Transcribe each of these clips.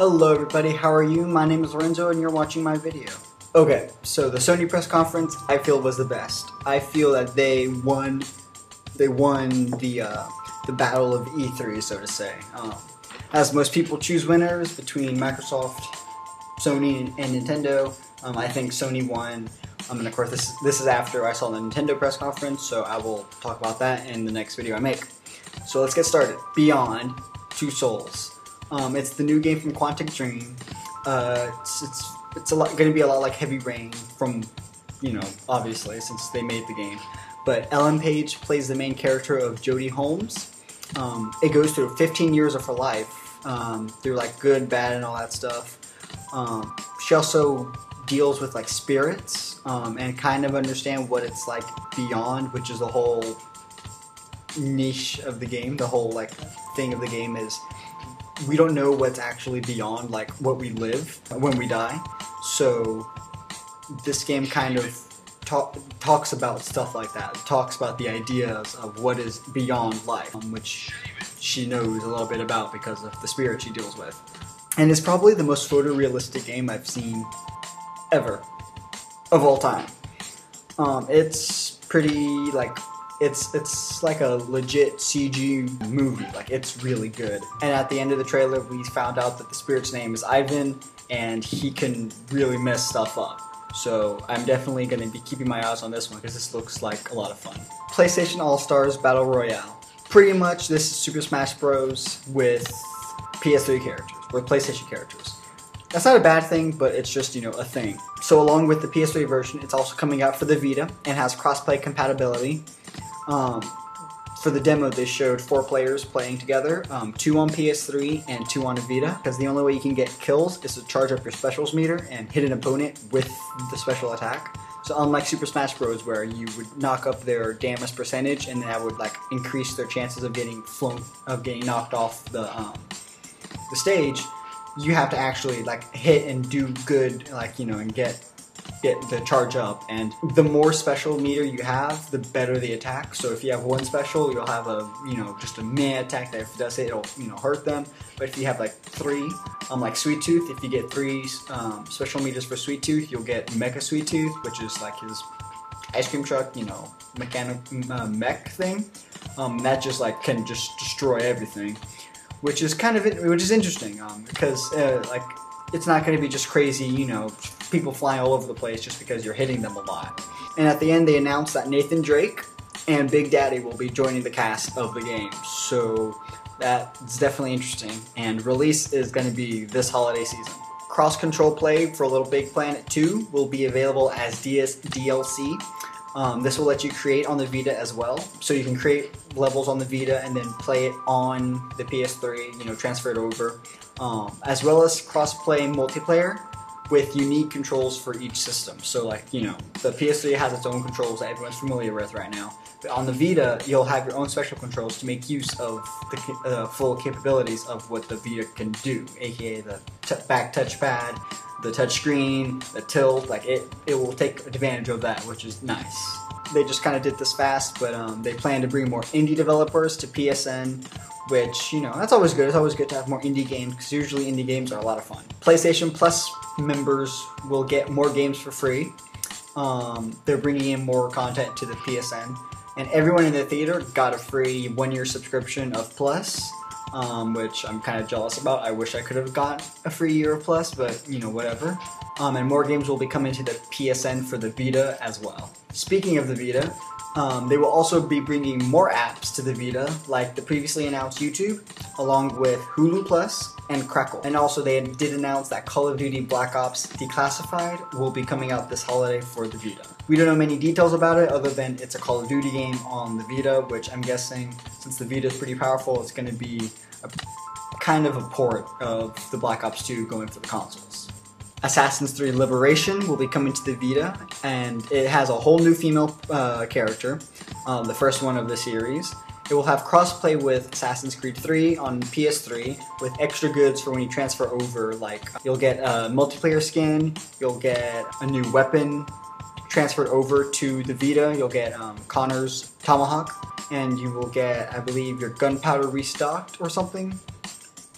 Hello everybody, how are you? My name is Lorenzo and you're watching my video. Okay, so the Sony press conference I feel was the best. I feel that they won the battle of E3, so to say. As most people choose winners between Microsoft, Sony, and Nintendo, I think Sony won. And of course this is after I saw the Nintendo press conference, so I will talk about that in the next video I make. So let's get started. Beyond Two Souls. It's the new game from Quantic Dream. It's going to be a lot like Heavy Rain from, obviously, since they made the game. But Ellen Page plays the main character of Jodie Holmes. It goes through 15 years of her life, through like good, bad, and all that stuff. She also deals with like spirits, and kind of understand what it's like beyond, which is the whole niche of the game. The whole like thing of the game is we don't know what's actually beyond like what we live when we die. So this game kind of talks about stuff like that. It talks about the ideas of what is beyond life, which she knows a little bit about because of the spirit she deals with. And it's probably the most photorealistic game I've seen ever, of all time. It's pretty like it's like a legit CG movie. Like, it's really good. And at the end of the trailer, we found out that the spirit's name is Ivan, and he can really mess stuff up. So I'm definitely going to be keeping my eyes on this one because this looks like a lot of fun. PlayStation All-Stars Battle Royale. Pretty much this is Super Smash Bros. With PS3 characters, with PlayStation characters. That's not a bad thing, but it's just, a thing. So along with the PS3 version, it's also coming out for the Vita and has cross-play compatibility. For the demo, they showed 4 players playing together, 2 on PS3 and 2 on a Vita, because the only way you can get kills is to charge up your specials meter and hit an opponent with the special attack. So unlike Super Smash Bros. Where you would knock up their damage percentage and that would like increase their chances of getting knocked off the stage, you have to actually like hit and do good, like, and get the charge up. And the more special meter you have, the better the attack. So if you have 1 special, you'll have a just a meh attack that if it does hit, it'll hurt them. But if you have like 3, like Sweet Tooth, if you get 3 special meters for Sweet Tooth, you'll get Mecha Sweet Tooth, which is like his ice cream truck, mech thing. That just like can just destroy everything, which is interesting, because like it's not going to be just crazy, people flying all over the place just because you're hitting them a lot. And at the end, they announced that Nathan Drake and Big Daddy will be joining the cast of the game. So that's definitely interesting. And release is going to be this holiday season. Cross-control play for Little Big Planet 2 will be available as DLC. This will let you create on the Vita as well. So you can create levels on the Vita and then play it on the PS3, transfer it over. As well as cross-play multiplayer with unique controls for each system. So like, the PS3 has its own controls that everyone's familiar with right now. But on the Vita, you'll have your own special controls to make use of the full capabilities of what the Vita can do, aka the back touchpad, the touchscreen, the tilt. Like it will take advantage of that, which is nice. They just kind of did this fast, but they plan to bring more indie developers to PSN, which, that's always good. It's always good to have more indie games, because usually indie games are a lot of fun. PlayStation Plus members will get more games for free. They're bringing in more content to the PSN, and everyone in the theater got a free 1-year subscription of Plus, which I'm kind of jealous about. I wish I could have got a free year of Plus, but, whatever. And more games will be coming to the PSN for the Vita as well. Speaking of the Vita, they will also be bringing more apps to the Vita, like the previously announced YouTube, along with Hulu Plus and Crackle. And also they did announce that Call of Duty Black Ops Declassified will be coming out this holiday for the Vita. We don't know many details about it other than it's a Call of Duty game on the Vita, which I'm guessing, since the Vita is pretty powerful, it's going to be kind of a port of the Black Ops 2 going for the consoles. Assassin's 3 Liberation will be coming to the Vita, and it has a whole new female character, the first one of the series. It will have crossplay with Assassin's Creed 3 on PS3 with extra goods for when you transfer over, like you'll get a multiplayer skin, you'll get a new weapon transferred over to the Vita, you'll get Connor's Tomahawk, and you will get, I believe, your gunpowder restocked or something.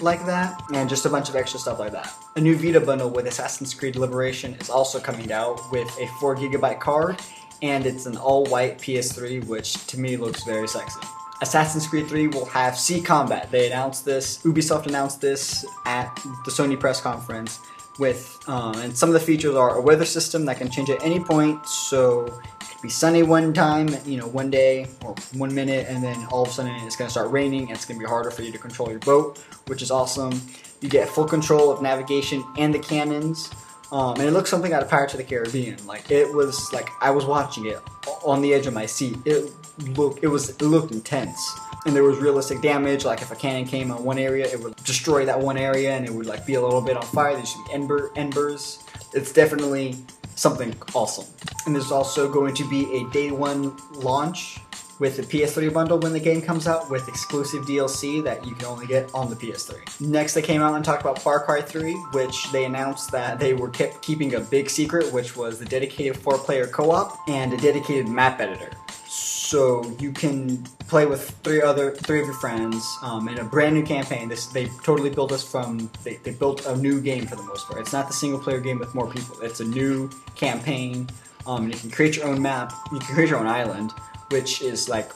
like that, and just a bunch of extra stuff like that. A new Vita bundle with Assassin's Creed Liberation is also coming out with a 4GB card, and it's an all-white PS3, which to me looks very sexy. Assassin's Creed 3 will have sea combat. They announced this, Ubisoft announced this at the Sony press conference with, and some of the features are a weather system that can change at any point, so it could be sunny one time, one day or 1 minute, and then all of a sudden it's going to start raining and it's going to be harder for you to control your boat, which is awesome. You get full control of navigation and the cannons, and it looks something out of Pirates of the Caribbean. Like, it was like I was watching it on the edge of my seat. It looked intense. And there was realistic damage, like if a cannon came on one area, it would destroy that one area and it would like be a little bit on fire. There should be embers. It's definitely something awesome. And there's also going to be a day one launch with the PS3 bundle when the game comes out, with exclusive DLC that you can only get on the PS3. Next, they came out and talked about Far Cry 3, which they announced that they were keeping a big secret, which was the dedicated 4-player co-op and a dedicated map editor. So you can play with three of your friends in a brand new campaign. They totally built this from, they built a new game for the most part. It's not the single player game with more people. It's a new campaign. You can create your own map. You can create your own island, which is like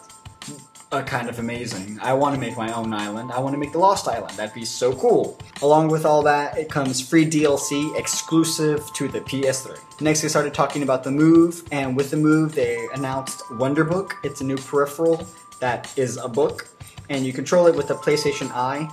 kind of amazing. I want to make my own island. I want to make the Lost Island. That'd be so cool. Along with all that, it comes free DLC exclusive to the PS3. Next, they started talking about the Move, and with the Move, they announced Wonderbook. It's a new peripheral that is a book, and you control it with the PlayStation Eye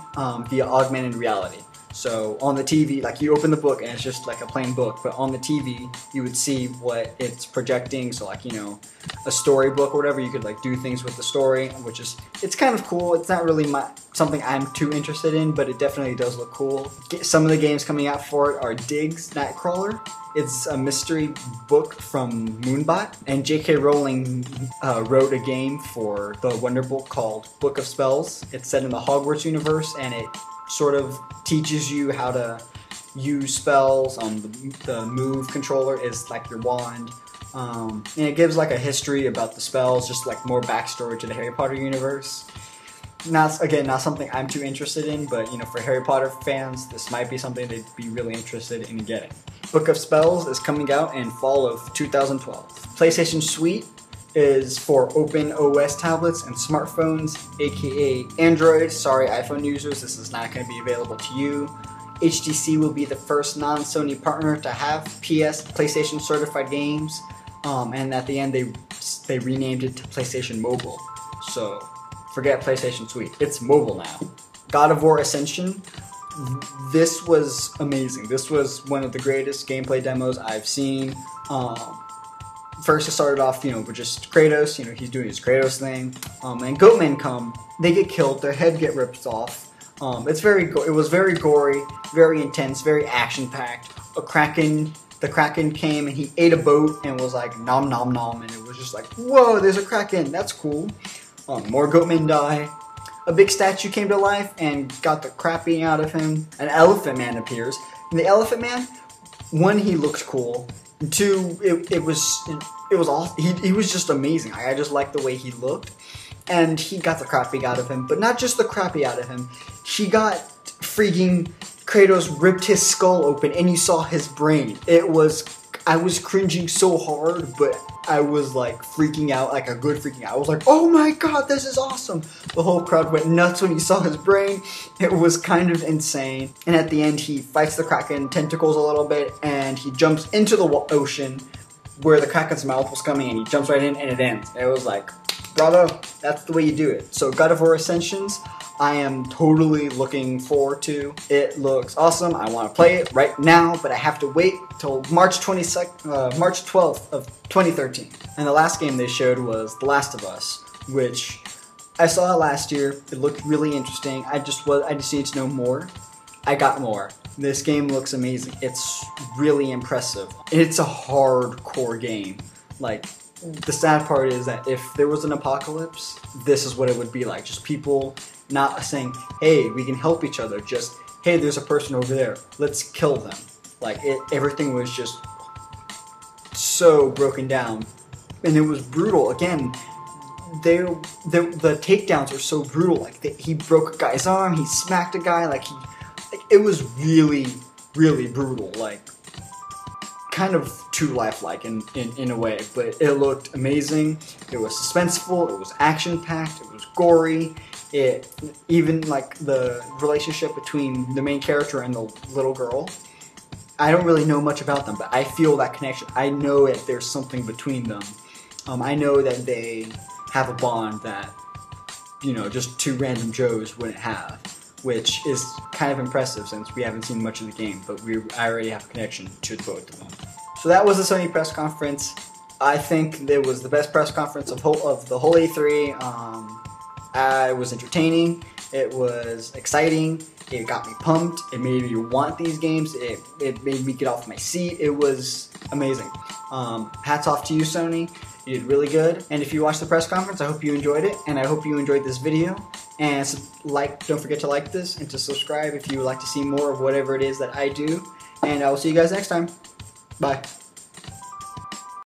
via augmented reality. So on the TV, like you open the book and it's just like a plain book, but on the TV you would see what it's projecting. So like, a storybook or whatever, you could like do things with the story, which is, it's kind of cool. It's not really something I'm too interested in, but it definitely does look cool. Some of the games coming out for it are Diggs Nightcrawler. It's a mystery book from Moonbot, and J.K. Rowling wrote a game for the Wonderbook called Book of Spells. It's set in the Hogwarts universe, and it sort of teaches you how to use spells. The Move controller is like your wand, and it gives like a history about the spells, just like more backstory to the Harry Potter universe. Not something I'm too interested in, but for Harry Potter fans, this might be something they'd be really interested in getting. Book of Spells is coming out in fall of 2012. PlayStation Suite is for open OS tablets and smartphones, aka Android. Sorry, iPhone users, this is not going to be available to you. HTC will be the first non-Sony partner to have PlayStation certified games, and at the end they renamed it to PlayStation Mobile. So forget PlayStation Suite, it's mobile now. God of War Ascension. This was amazing. This was one of the greatest gameplay demos I've seen. First it started off, with just Kratos, he's doing his Kratos thing, and goatmen come, they get killed, their head get ripped off. It was very gory, very intense, very action-packed. The Kraken came and he ate a boat and was like nom nom nom, and it was just like, whoa, there's a Kraken, that's cool. More goatmen die. A big statue came to life and got the crap beaten out of him. An Elephant Man appears, and the Elephant Man, one, he looks cool. Two, it was awesome. He was just amazing. I just liked the way he looked, and he got the crap beat out of him. But not just the crap beat out of him. He got freaking Kratos ripped his skull open, and you saw his brain. I was cringing so hard, but I was like freaking out, like a good freaking out. I was like, oh my god, this is awesome. The whole crowd went nuts when he saw his brain. It was kind of insane. And at the end, he fights the Kraken tentacles a little bit, and he jumps into the ocean where the Kraken's mouth was coming, and he jumps right in, and it ends. It was like, bravo, that's the way you do it. So God of War Ascensions, I am totally looking forward to. It looks awesome. I want to play it right now, but I have to wait till March 12th of 2013. And the last game they showed was The Last of Us, which I saw last year. It looked really interesting. I just need to know more. I got more. This game looks amazing. It's really impressive. It's a hardcore game. Like, the sad part is that if there was an apocalypse, this is what it would be like. Just people not saying, hey, we can help each other. Just, hey, there's a person over there. Let's kill them. Like, everything was just so broken down. And it was brutal. Again, the takedowns are so brutal. Like, he broke a guy's arm, he smacked a guy, like, it was really, really brutal, like kind of too lifelike in a way, but it looked amazing. It was suspenseful, it was action-packed, it was gory. It even like the relationship between the main character and the little girl. I don't really know much about them, but I feel that connection. I know that there's something between them. I know that they have a bond that, you know, just two random Joes wouldn't have, which is kind of impressive since we haven't seen much of the game, but I already have a connection to both of them. So that was the Sony press conference. I think it was the best press conference of the whole E3. It was entertaining. It was exciting. It got me pumped. It made me want these games. It made me get off my seat. It was amazing. Hats off to you, Sony. You did really good. And if you watched the press conference, I hope you enjoyed it, and I hope you enjoyed this video. And don't forget to like this and to subscribe if you would like to see more of whatever it is that I do. And I will see you guys next time. Bye.